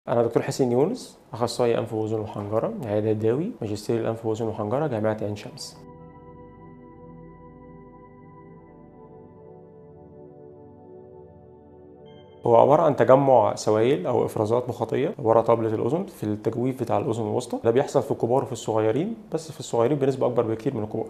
أنا دكتور حسين يونس، أخصائي أنف وأذن وحنجرة، عيادة داوي، ماجستير الأنف وأذن وحنجرة، جامعة عين شمس. هو عبارة عن تجمع سوائل أو إفرازات مخاطية ورا طبلة الأذن في التجويف بتاع الأذن الوسطى. ده بيحصل في الكبار وفي الصغيرين، بس في الصغيرين بنسبة أكبر بكتير من الكبار.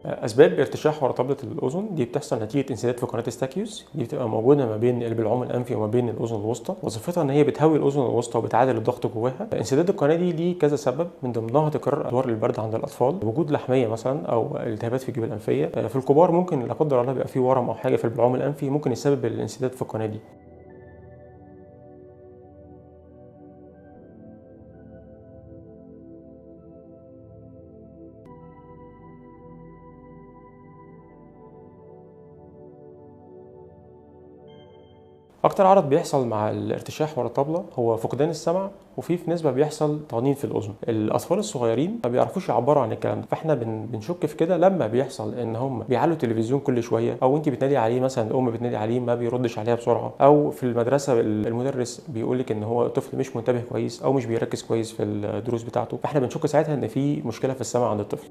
أسباب ارتشاح ورا طبلة الأذن دي بتحصل نتيجة انسداد في قناة استاكيوس. دي بتبقى موجودة ما بين البلعوم الأنفي وما بين الأذن الوسطى. وظيفتها إن هي بتهوي الأذن الوسطى وبتعادل الضغط جواها. انسداد القناة دي ليه كذا سبب، من ضمنها تكرار أدوار البرد عند الأطفال، وجود لحمية مثلا أو التهابات في الجيوب الأنفية. في الكبار ممكن لا قدر الله بيبقى فيه ورم أو حاجة في البلعوم الأنفي ممكن يسبب الانسداد في القناة دي. اكتر عرض بيحصل مع الارتشاح ورا الطبله هو فقدان السمع، وفي نسبه بيحصل طنين في الاذن. الاطفال الصغيرين ما بيعرفوش يعبروا عن الكلام ده، فاحنا بنشك في كده لما بيحصل ان هم بيعلوا التلفزيون كل شويه، او انت بتنادي عليه مثلا، الام بتنادي عليه ما بيردش عليها بسرعه، او في المدرسه المدرس بيقول لك ان هو الطفل مش منتبه كويس او مش بيركز كويس في الدروس بتاعته، فاحنا بنشك ساعتها ان في مشكله في السمع عند الطفل.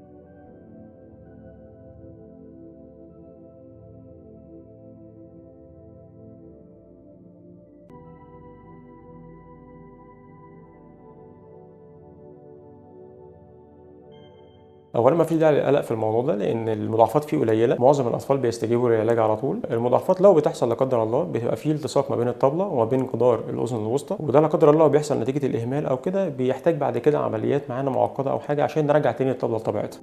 اولا ما فيش داعي للقلق في الموضوع ده، لان المضاعفات فيه قليله. معظم الاطفال بيستجيبوا للعلاج على طول. المضاعفات لو بتحصل لا قدر الله بيبقى فيه التصاق ما بين الطبله وما بين جدار الاذن الوسطى، وده لا قدر الله بيحصل نتيجه الاهمال او كده، بيحتاج بعد كده عمليات معانا معقده او حاجه عشان نرجع تاني الطبله لطبيعتها.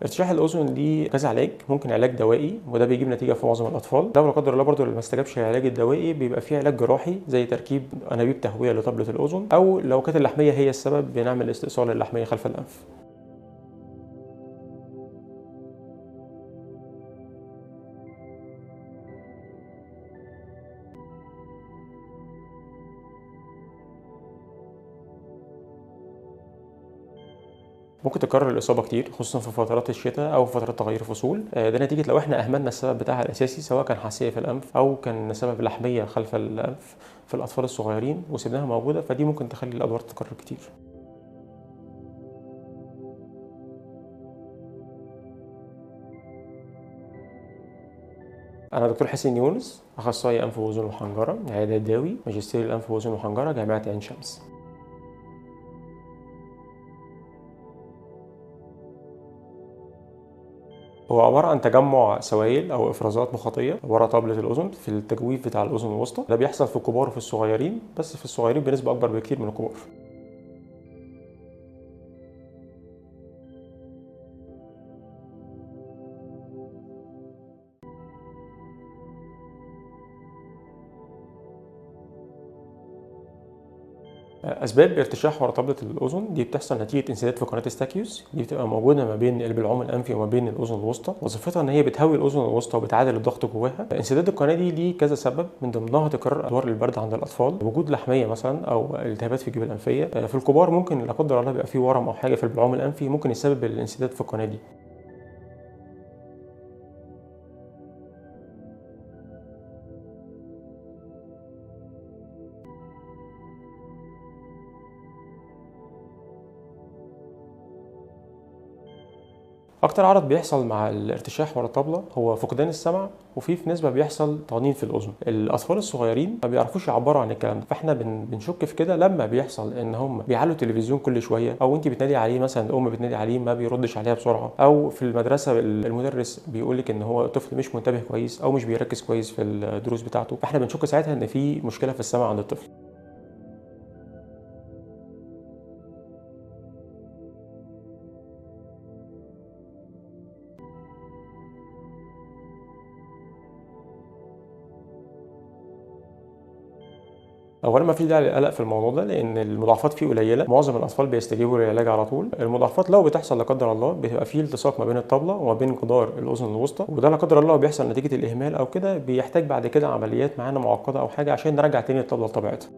ارتشاح الاذن ليه كذا علاج. ممكن علاج دوائي وده بيجيب نتيجه في معظم الاطفال. لو لا قدر الله برضه ما استجابش العلاج الدوائي بيبقى فيه علاج جراحي زي تركيب انابيب تهويه لطبله الاذن، او لو كانت اللحميه هي السبب بنعمل استئصال اللحميه خلف الانف. ممكن تكرر الإصابة كتير، خصوصا في فترات الشتاء أو فترات تغير الفصول. ده نتيجة لو احنا أهملنا السبب بتاعها الأساسي، سواء كان حساسية في الأنف أو كان سبب لحمية خلف الأنف في الأطفال الصغيرين وسيبناها موجودة، فدي ممكن تخلي الأدوار تتكرر كتير. أنا دكتور حسين يونس، أخصائي أنف وأذن وحنجرة، عيادة داوي، ماجستير الأنف وأذن وحنجرة، جامعة عين شمس. هو عبارة عن تجمع سوائل أو إفرازات مخاطية ورا طبلة الأذن في التجويف بتاع الأذن الوسطى. ده بيحصل في الكبار وفي الصغيرين، بس في الصغيرين بنسبة أكبر بكتير من الكبار. اسباب ارتشاح ورا طبله الاذن دي بتحصل نتيجه انسداد في قناه استاكيوس. دي بتبقى موجوده ما بين البلعوم الانفي وما بين الاذن الوسطى. وظيفتها ان هي بتهوي الاذن الوسطى وبتعادل الضغط جواها. انسداد القناه دي ليه كذا سبب، من ضمنها تكرار ادوار البرد عند الاطفال، وجود لحميه مثلا او التهابات في الجيوب الانفيه. في الكبار ممكن لا قدر الله بيبقى فيه ورم او حاجه في البلعوم الانفي ممكن يسبب الانسداد في القناه دي. اكتر عرض بيحصل مع الارتشاح ورا الطبله هو فقدان السمع، وفي نسبه بيحصل طنين في الاذن. الاطفال الصغيرين ما بيعرفوش يعبروا عن الكلام ده، فاحنا بنشك في كده لما بيحصل ان هم بيعلوا التلفزيون كل شويه، او انت بتنادي عليه مثلا، الام بتنادي عليه ما بيردش عليها بسرعه، او في المدرسه المدرس بيقول لك ان هو الطفل مش منتبه كويس او مش بيركز كويس في الدروس بتاعته، فاحنا بنشك ساعتها ان في مشكله في السمع عند الطفل. اولا ما فيش داعي للقلق في الموضوع ده، لان المضاعفات فيه قليله، معظم الاطفال بيستجيبوا للعلاج على طول. المضاعفات لو بتحصل لا قدر الله بتبقى فيه التصاق ما بين الطبله وما بين جدار الاذن الوسطى، وده لا قدر الله بيحصل نتيجه الاهمال او كده، بيحتاج بعد كده عمليات معانا معقده او حاجه عشان نرجع تاني الطبله لطبيعتها.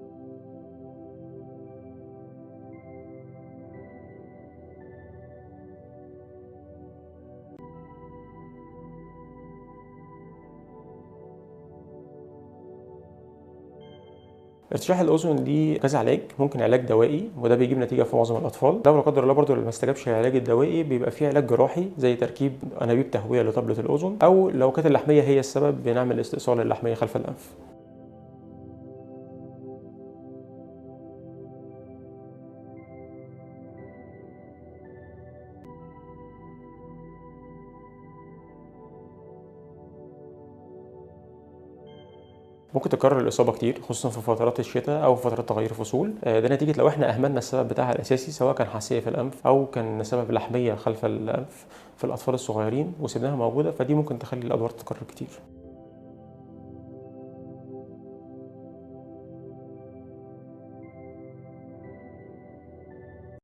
ارتشاح الاذن ليه كذا علاج، ممكن علاج دوائي وده بيجيب نتيجه في معظم الاطفال. لو لا قدر الله برضه ما استجابش العلاج الدوائي بيبقى فيه علاج جراحي زي تركيب انابيب تهويه لطبله الاذن، او لو كانت اللحميه هي السبب بنعمل استئصال اللحميه خلف الانف. ممكن تكرر الإصابة كتير خصوصا في فترات الشتاء أو في فترات تغير الفصول، ده نتيجة لو احنا أهملنا السبب بتاعها الأساسي، سواء كان حساسية في الأنف أو كان سبب لحمية خلف الأنف في الأطفال الصغيرين وسيبناها موجودة، فدي ممكن تخلي الأدوار تتكرر كتير.